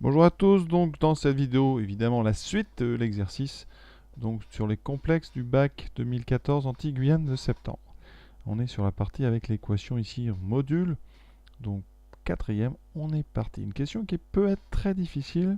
Bonjour à tous, donc dans cette vidéo, évidemment la suite de l'exercice donc sur les complexes du bac 2014 Antilles-Guyane de septembre. On est sur la partie avec l'équation ici module, donc quatrième, on est parti. Une question qui peut être très difficile.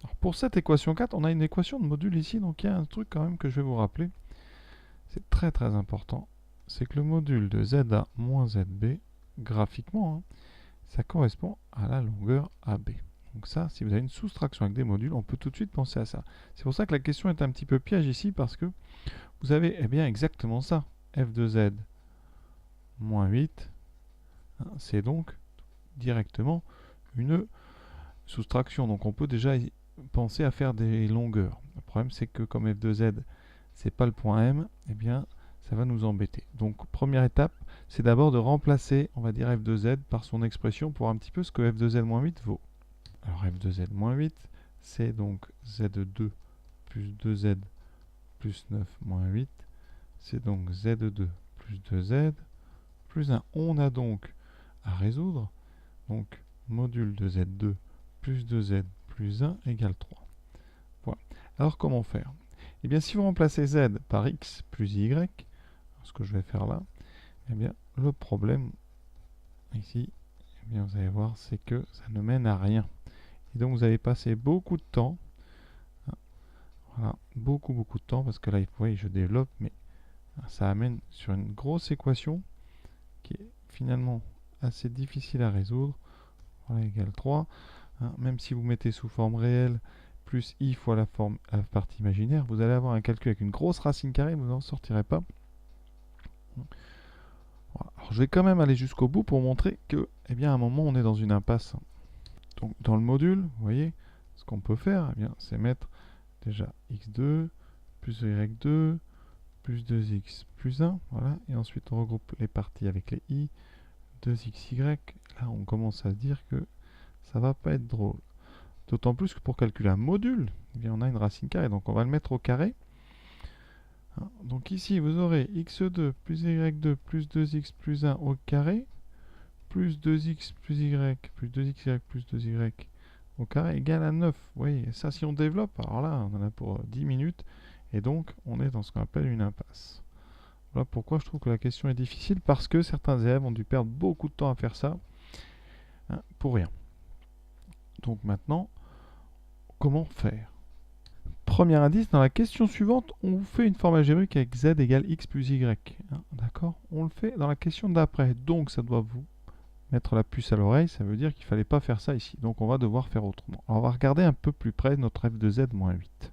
Alors pour cette équation 4, on a une équation de module ici, donc il y a un truc quand même que je vais vous rappeler. C'est très très important, c'est que le module de ZA moins ZB, graphiquement, ça correspond à la longueur AB. Donc ça, si vous avez une soustraction avec des modules, on peut tout de suite penser à ça. C'est pour ça que la question est un petit peu piège ici, parce que vous avez bien exactement ça. F de Z moins 8, c'est donc directement une soustraction. Donc on peut déjà penser à faire des longueurs. Le problème, c'est que comme F de Z, c'est pas le point M, ça va nous embêter. Donc première étape, c'est d'abord de remplacer, on va dire F de Z par son expression pour un petit peu ce que F de Z moins 8 vaut. Alors f de z moins 8, c'est donc z2 plus 2z plus 9 moins 8. C'est donc z2 plus 2z plus 1. On a donc à résoudre. Donc module de z2 plus 2z plus 1 égale 3. Voilà. Alors comment faire? Eh bien si vous remplacez z par x plus y, ce que je vais faire là, eh bien le problème ici, eh bien, vous allez voir, c'est que ça ne mène à rien. Et donc vous allez passer beaucoup de temps, voilà, beaucoup de temps, parce que là, vous voyez, je développe, mais ça amène sur une grosse équation qui est finalement assez difficile à résoudre. Voilà, égale 3. Même si vous mettez sous forme réelle, plus i fois la partie imaginaire, vous allez avoir un calcul avec une grosse racine carrée, vous n'en sortirez pas. Voilà. Alors, je vais quand même aller jusqu'au bout pour montrer que, eh bien, à un moment, on est dans une impasse. Donc, dans le module, vous voyez, ce qu'on peut faire, eh bien, c'est mettre déjà x2 plus y2 plus 2x plus 1, voilà, et ensuite on regroupe les parties avec les i, 2xy, là on commence à se dire que ça va pas être drôle. D'autant plus que pour calculer un module, eh bien, on a une racine carrée, donc on va le mettre au carré. Donc ici vous aurez x2 plus y2 plus 2x plus 1 au carré, plus 2x plus y plus 2xy plus 2y au carré égale à 9. Vous voyez, ça si on développe, alors là on en a pour 10 minutes, et donc on est dans ce qu'on appelle une impasse. Voilà pourquoi je trouve que la question est difficile, parce que certains élèves ont dû perdre beaucoup de temps à faire ça, pour rien. Donc maintenant, comment faire? Premier indice, dans la question suivante, on vous fait une forme algébrique avec z égale x plus y. D'accord? On le fait dans la question d'après, donc ça doit vous mettre la puce à l'oreille, ça veut dire qu'il ne fallait pas faire ça ici. Donc on va devoir faire autrement. Alors on va regarder un peu plus près notre f de z moins 8.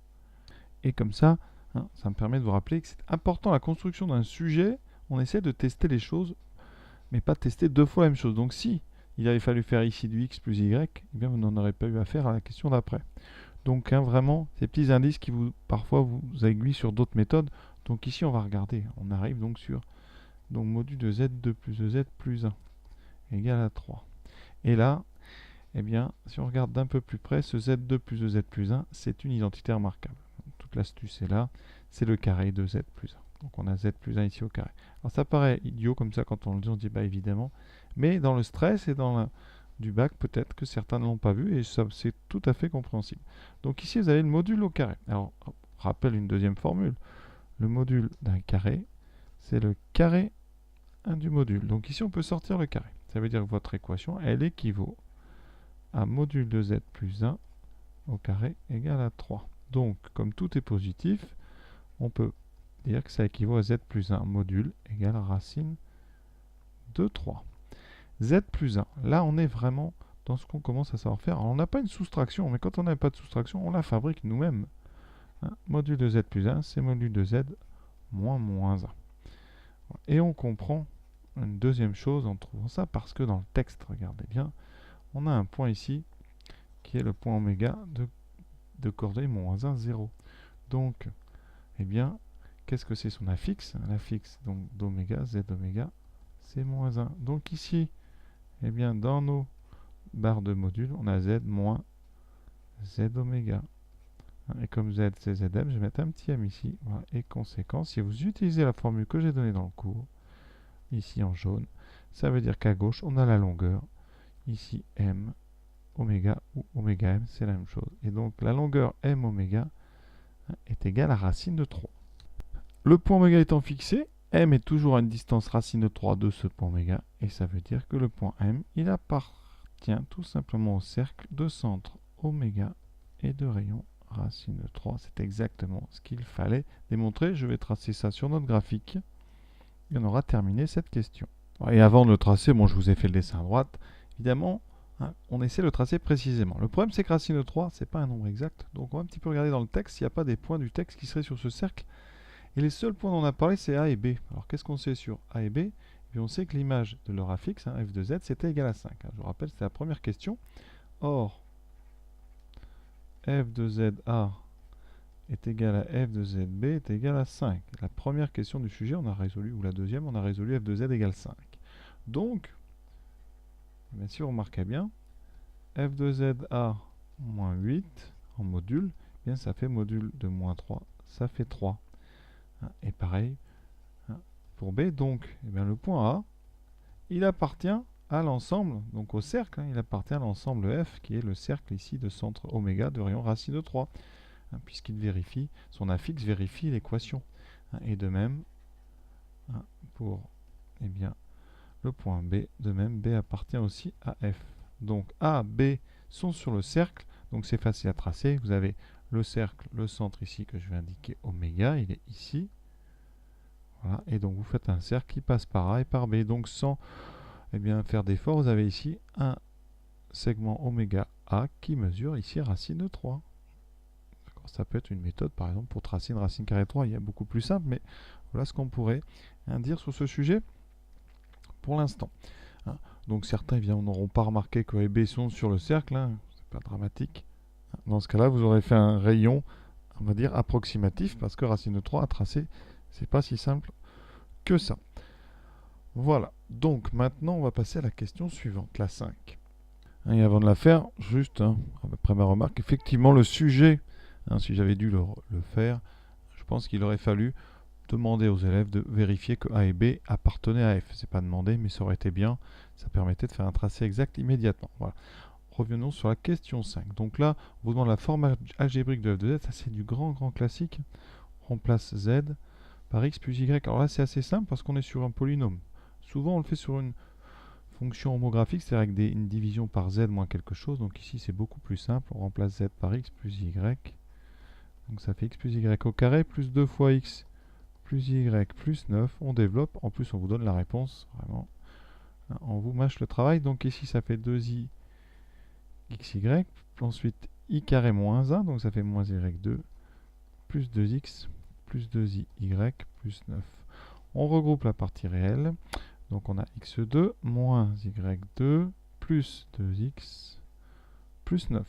Et comme ça, ça me permet de vous rappeler que c'est important la construction d'un sujet, on essaie de tester les choses, mais pas tester deux fois la même chose. Donc si il avait fallu faire ici du x plus y, eh bien vous n'en aurez pas eu à faire à la question d'après. Donc vraiment, ces petits indices qui parfois vous aiguillent sur d'autres méthodes. Donc ici on va regarder, on arrive donc sur module de z2 plus de z plus 1 égale à 3. Et là, eh bien, si on regarde d'un peu plus près, ce z2 plus de z plus 1, c'est une identité remarquable. Toute l'astuce est là, c'est le carré de z plus 1. Donc on a z plus 1 ici au carré. Alors ça paraît idiot comme ça quand on le dit, on dit bah évidemment. Mais dans le stress et dans du bac, peut-être que certains ne l'ont pas vu et ça c'est tout à fait compréhensible. Donc ici vous avez le module au carré. Alors rappelle une deuxième formule. Le module d'un carré, c'est le carré du module. Donc ici on peut sortir le carré. Ça veut dire que votre équation, elle équivaut à module de z plus 1 au carré égale à 3. Donc comme tout est positif, on peut dire que ça équivaut à z plus 1 module égale racine de 3. Z plus 1, là on est vraiment dans ce qu'on commence à savoir faire. Alors, on n'a pas une soustraction, mais quand on n'a pas de soustraction, on la fabrique nous-mêmes. Module de z plus 1, c'est module de z moins 1. Et on comprend une deuxième chose en trouvant ça, parce que dans le texte, regardez bien, on a un point ici, qui est le point oméga de coordonnée moins 1, 0. Donc, eh bien, qu'est-ce que c'est son affixe? L'affixe donc d'oméga, z oméga, c'est moins 1. Donc ici, eh bien, dans nos barres de module, on a z moins z oméga. Et comme z, c'est zm, je vais mettre un petit m ici. Voilà. Et conséquent, si vous utilisez la formule que j'ai donnée dans le cours, ici en jaune, ça veut dire qu'à gauche, on a la longueur, ici m oméga ou oméga m, c'est la même chose. Et donc la longueur m oméga est égale à racine de 3. Le point oméga étant fixé, m est toujours à une distance racine de 3 de ce point oméga, et ça veut dire que le point m, il appartient tout simplement au cercle de centre oméga et de rayon racine de 3. C'est exactement ce qu'il fallait démontrer. Je vais tracer ça sur notre graphique, et on aura terminé cette question. Et avant de le tracer, bon, je vous ai fait le dessin à droite, évidemment, hein, on essaie de le tracer précisément. Le problème, c'est que racine de 3, c'est pas un nombre exact, donc on va un petit peu regarder dans le texte s'il n'y a pas des points du texte qui seraient sur ce cercle. Et les seuls points dont on a parlé, c'est A et B. Alors qu'est-ce qu'on sait sur A et B? Et puis on sait que l'image de leur affixe, hein, f de z, c'était égal à 5. Hein. Je vous rappelle, c'était la première question. Or, f de z A est égal à f de z B est égal à 5. La première question du sujet, on a résolu, ou la deuxième, on a résolu f de z égale 5. Donc, bien sûr, on remarquait bien, f de z A moins 8 en module, bien ça fait module de moins 3, ça fait 3. Et pareil pour B, donc eh bien, le point A, il appartient à l'ensemble, donc au cercle, hein, il appartient à l'ensemble F, qui est le cercle ici de centre oméga de rayon racine de 3, hein, puisqu'il vérifie, son affixe vérifie l'équation. Hein, et de même, hein, pour eh bien, le point B, de même, B appartient aussi à F. Donc A, B sont sur le cercle, donc c'est facile à tracer. Vous avez le cercle, le centre ici que je vais indiquer oméga, il est ici. Voilà, et donc vous faites un cercle qui passe par A et par B. Donc sans faire d'effort, vous avez ici un segment oméga A qui mesure ici racine de 3. Ça peut être une méthode par exemple pour tracer une racine carrée de 3. Il y a beaucoup plus simple, mais voilà ce qu'on pourrait dire sur ce sujet pour l'instant. Donc certains n'auront pas remarqué que A et B sont sur le cercle, hein, c'est pas dramatique. Dans ce cas-là, vous aurez fait un rayon, on va dire, approximatif, parce que racine de 3 à tracer, c'est pas si simple que ça. Voilà, donc maintenant on va passer à la question suivante, la 5. Et avant de la faire, juste, après ma remarque, effectivement le sujet, si j'avais dû le faire, je pense qu'il aurait fallu demander aux élèves de vérifier que A et B appartenaient à F. C'est pas demandé, mais ça aurait été bien, ça permettait de faire un tracé exact immédiatement. Voilà. Revenons sur la question 5. Donc là, on vous demande la forme algébrique de f de z, ça c'est du grand classique. On remplace z par x plus y. Alors là c'est assez simple parce qu'on est sur un polynôme. Souvent on le fait sur une fonction homographique, c'est-à-dire avec une division par z moins quelque chose. Donc ici c'est beaucoup plus simple, on remplace z par x plus y. Donc ça fait x plus y au carré plus 2 fois x plus y plus 9. On développe, en plus on vous donne la réponse, vraiment. On vous mâche le travail, donc ici ça fait 2i xy, ensuite i carré moins 1, donc ça fait moins y2, plus 2x, plus 2y plus 9. On regroupe la partie réelle, donc on a x2 moins y2 plus 2x plus 9.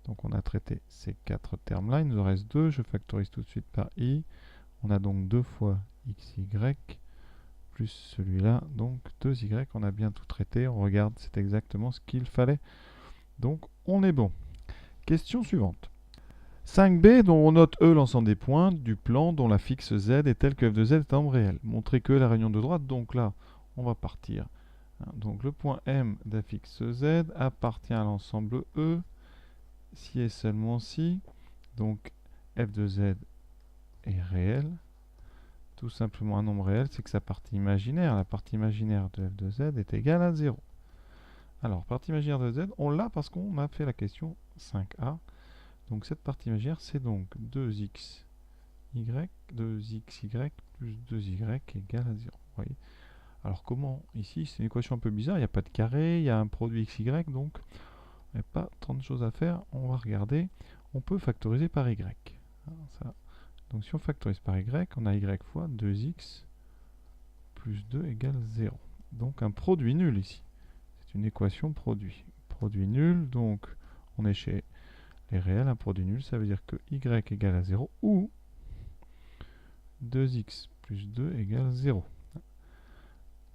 Donc on a traité ces 4 termes-là, il nous en reste 2, je factorise tout de suite par i, on a donc 2 fois xy plus celui-là, donc 2y, on a bien tout traité, on regarde, c'est exactement ce qu'il fallait. Donc on est bon. Question suivante. 5b, dont on note E l'ensemble des points du plan dont la fixe z est telle que f de z est un nombre réel. Montrer que la réunion de droite, donc là, on va partir. Donc le point M d'affixe z appartient à l'ensemble E, si et seulement si, donc f de z est réel. Tout simplement un nombre réel, c'est que sa partie imaginaire, la partie imaginaire de f de z est égale à 0. Alors, partie imaginaire de z, on l'a parce qu'on a fait la question 5a. Donc cette partie imaginaire, c'est donc 2xy, 2xy plus 2y égale à 0. Vous voyez. Alors comment, ici, c'est une équation un peu bizarre, il n'y a pas de carré, il y a un produit xy, donc il n'y a pas tant de choses à faire. On va regarder, on peut factoriser par y. Ça. Donc si on factorise par y, on a y fois 2x plus 2 égale 0. Donc un produit nul ici. C'est une équation produit. Produit nul, donc on est chez les réels, un produit nul, ça veut dire que y égale à 0 ou 2x plus 2 égale 0.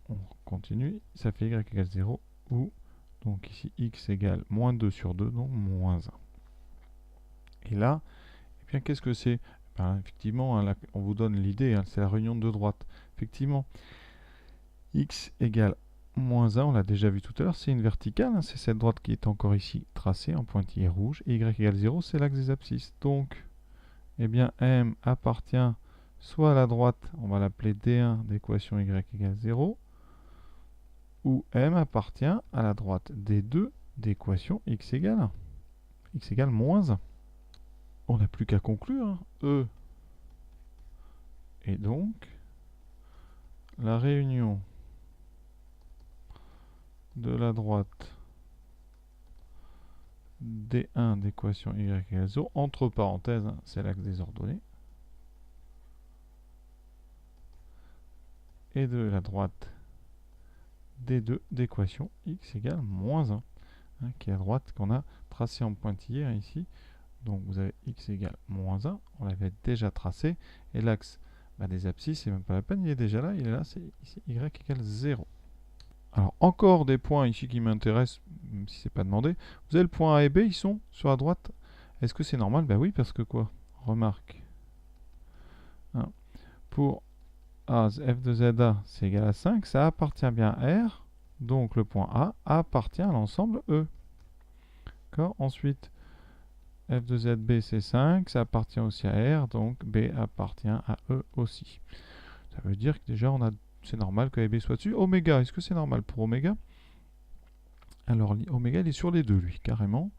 On continue, ça fait y égale 0 ou, donc ici x égale moins 2 sur 2, donc moins 1. Et là, eh bien qu'est-ce que c'est? Effectivement, là, on vous donne l'idée, c'est la réunion de droite. Effectivement, x égale moins 1, on l'a déjà vu tout à l'heure, c'est une verticale, hein, c'est cette droite qui est encore ici tracée en pointillé rouge, et y égale 0, c'est l'axe des abscisses. Donc, eh bien, M appartient soit à la droite, on va l'appeler D1 d'équation y égale 0, ou M appartient à la droite D2 d'équation x égale 1, x égale moins 1. On n'a plus qu'à conclure, hein. E et donc la réunion de la droite D1 d'équation y égale 0, entre parenthèses, hein, c'est l'axe des ordonnées, et de la droite D2 d'équation x égale moins 1, hein, qui est la droite qu'on a tracée en pointillé, hein, ici. Donc vous avez x égale moins 1, on l'avait déjà tracé, et l'axe des abscisses, c'est même pas la peine, il est déjà là, il est là, c'est ici y égale 0. Alors encore des points ici qui m'intéressent, même si c'est pas demandé. Vous avez le point A et B, ils sont sur la droite. Est-ce que c'est normal? Ben oui, parce que quoi? Remarque. Hein. Pour A, f de ZA, c'est égal à 5, ça appartient bien à R, donc le point A appartient à l'ensemble E. D'accord? Ensuite, f de ZB, c'est 5, ça appartient aussi à R, donc B appartient à E aussi. Ça veut dire que déjà, c'est normal que B soit dessus. Oméga, est-ce que c'est normal pour oméga? Alors, oméga, il est sur les deux, lui, carrément.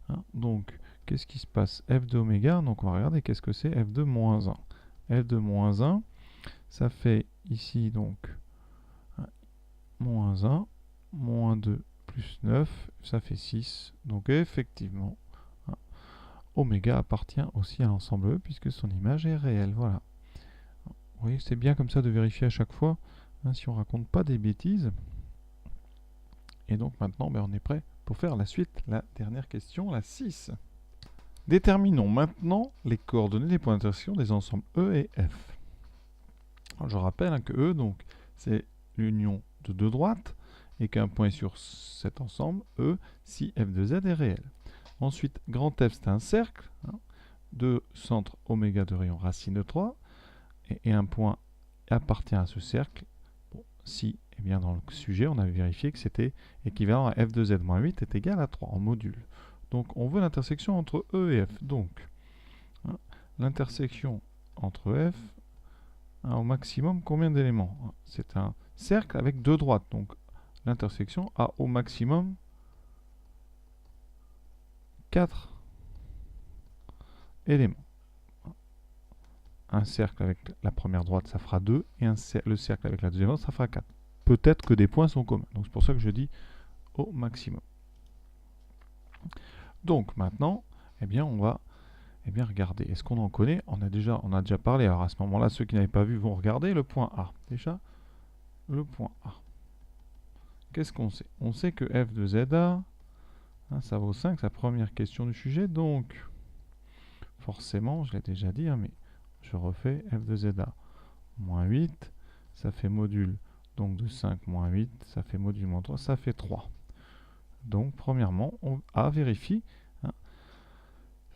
Hein, donc, qu'est-ce qui se passe? F de oméga, donc on va regarder qu'est-ce que c'est F de moins 1. F de moins 1, ça fait ici, donc, moins 1, moins 2, plus 9, ça fait 6. Donc, effectivement, hein, oméga appartient aussi à l'ensemble E, puisque son image est réelle. Voilà. Vous voyez, c'est bien comme ça de vérifier à chaque fois, hein, si on ne raconte pas des bêtises. Et donc maintenant, on est prêt pour faire la suite, la dernière question, la 6. Déterminons maintenant les coordonnées des points d'intersection des ensembles E et F. Alors, je rappelle que E, donc, c'est l'union de deux droites, et qu'un point est sur cet ensemble, E, si f de z est réel. Ensuite, grand F, c'est un cercle, hein, de centre oméga de rayon racine de 3, et un point appartient à ce cercle, bon, si, eh bien, dans le sujet, on avait vérifié que c'était équivalent à f de z moins 8 est égal à 3 en module. Donc, on veut l'intersection entre E et F. Donc, hein, l'intersection entre F a au maximum combien d'éléments? C'est un cercle avec deux droites. Donc, l'intersection a au maximum 4 éléments. Un cercle avec la première droite, ça fera 2, et le cercle avec la deuxième droite, ça fera 4. Peut-être que des points sont communs. Donc, c'est pour ça que je dis au maximum. Donc, maintenant, eh bien, on va regarder. Est-ce qu'on en connaît? On a déjà parlé. Alors, à ce moment-là, ceux qui n'avaient pas vu vont regarder le point A. Déjà, le point A. Qu'est-ce qu'on sait? On sait que f de ZA, hein, ça vaut 5, c'est la première question du sujet. Donc, forcément, je l'ai déjà dit, hein, mais je refais f de ZA. Moins 8, ça fait module donc de 5 moins 8, ça fait module moins 3, ça fait 3. Donc, premièrement, on A vérifie. Hein,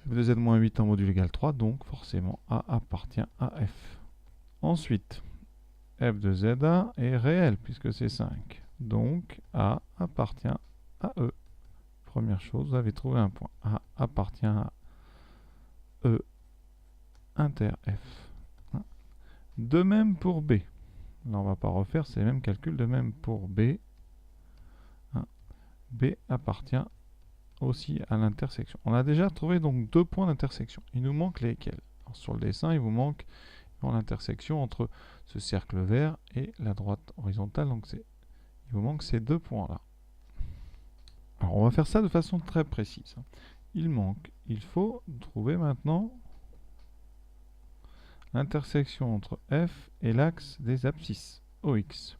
f de z moins 8 en module égale 3, donc forcément A appartient à F. Ensuite, f de ZA est réel puisque c'est 5. Donc A appartient à E. Première chose, vous avez trouvé un point. A appartient à E inter F. De même pour B. Là, on ne va pas refaire ces mêmes calculs. De même pour B. B appartient aussi à l'intersection. On a déjà trouvé donc deux points d'intersection. Il nous manque lesquels? Alors, sur le dessin, il vous manque l'intersection entre ce cercle vert et la droite horizontale. Donc il vous manque ces deux points-là. Alors on va faire ça de façon très précise. Il faut trouver maintenant l'intersection entre F et l'axe des abscisses, OX.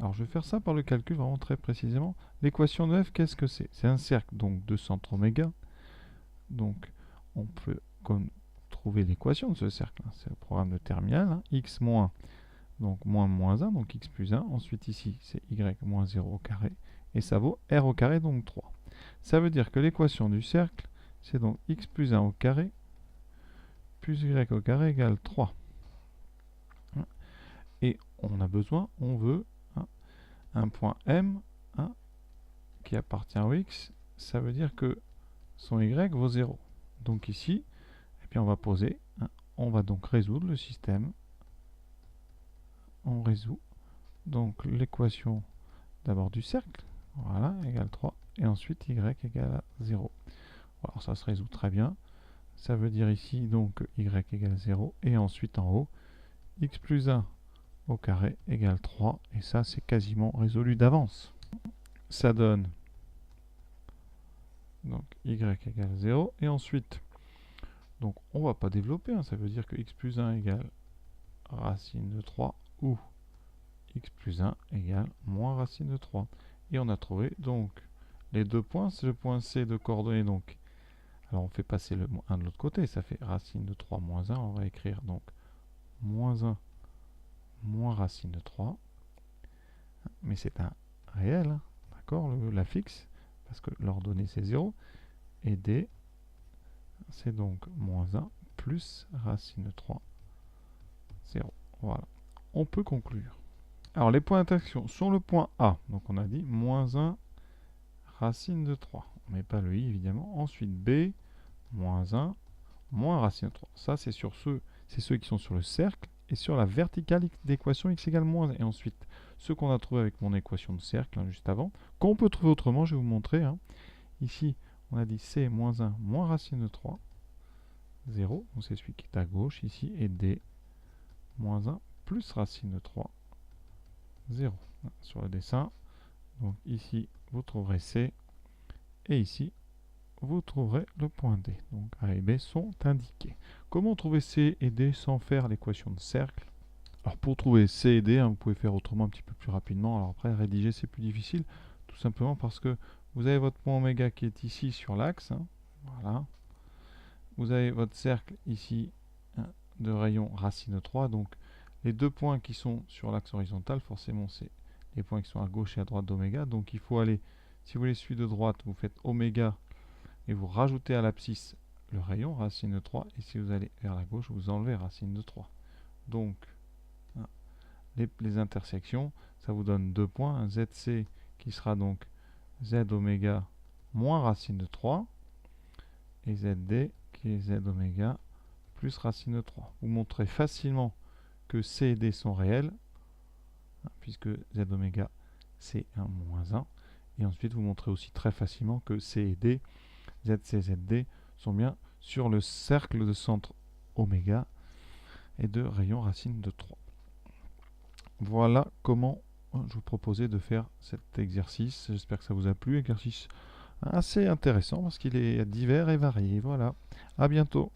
Alors je vais faire ça par le calcul vraiment très précisément. L'équation de F, qu'est-ce que c'est? C'est un cercle donc de centre oméga. Donc on peut trouver l'équation de ce cercle. C'est le programme de terminal. Hein. X moins, donc moins 1, donc x plus 1. Ensuite ici, c'est y moins 0 au carré. Et ça vaut r au carré, donc 3. Ça veut dire que l'équation du cercle, c'est donc x plus 1 au carré plus y au carré égale 3. Et on veut un point M, hein, qui appartient au X, ça veut dire que son Y vaut 0. Donc ici, eh bien on va poser, hein, on va donc résoudre le système. On résout donc l'équation d'abord du cercle, voilà, égale 3, et ensuite Y égale à 0. Alors ça se résout très bien. Ça veut dire ici donc Y égale 0, et ensuite en haut, X plus 1 au carré égale 3, et ça c'est quasiment résolu d'avance. Ça donne donc Y égale 0, et ensuite, donc on va pas développer, hein, ça veut dire que X plus 1 égale racine de 3, ou X plus 1 égale moins racine de 3. Et on a trouvé donc les deux points, c'est le point C de coordonnées, donc alors on fait passer le 1 de l'autre côté, ça fait racine de 3 moins 1, on va écrire donc moins 1 moins racine de 3, mais c'est un réel, hein, d'accord, la fixe, parce que l'ordonnée c'est 0, et D, c'est donc moins 1 plus racine de 3, 0. Voilà, on peut conclure. Alors les points d'interaction sur le point A, donc on a dit moins 1 racine de 3, on ne met pas le I évidemment, ensuite B, moins 1 moins racine de 3, ça c'est sur ceux qui sont sur le cercle, et sur la verticale d'équation x égale moins 1. Et ensuite, ce qu'on a trouvé avec mon équation de cercle, hein, juste avant, qu'on peut trouver autrement, je vais vous montrer. Hein. Ici, on a dit c moins 1 moins racine de 3, 0, donc c'est celui qui est à gauche ici, et d moins 1 plus racine de 3, 0, sur le dessin. Donc ici, vous trouverez c, et ici, vous trouverez le point D. Donc A et B sont indiqués. Comment trouver C et D sans faire l'équation de cercle? Alors pour trouver C et D, hein, vous pouvez faire autrement un petit peu plus rapidement. Alors après, rédiger c'est plus difficile, tout simplement parce que vous avez votre point oméga qui est ici sur l'axe. Hein, voilà. Vous avez votre cercle ici, hein, de rayon racine de 3. Donc les deux points qui sont sur l'axe horizontal, forcément c'est les points qui sont à gauche et à droite d'oméga. Donc il faut aller, si vous les suivez de droite, vous faites oméga et vous rajoutez à l'abscisse le rayon, racine de 3, et si vous allez vers la gauche, vous enlevez racine de 3. Donc, hein, les intersections, ça vous donne deux points, un ZC qui sera donc Z oméga moins racine de 3, et ZD qui est Z oméga plus racine de 3. Vous montrez facilement que C et D sont réels, hein, puisque Z oméga c'est 1 moins 1, et ensuite vous montrez aussi très facilement que C et D ZC, ZD sont bien sur le cercle de centre oméga et de rayon racine de 3. Voilà comment je vous proposais de faire cet exercice. J'espère que ça vous a plu. Exercice assez intéressant parce qu'il est divers et varié. Voilà. À bientôt.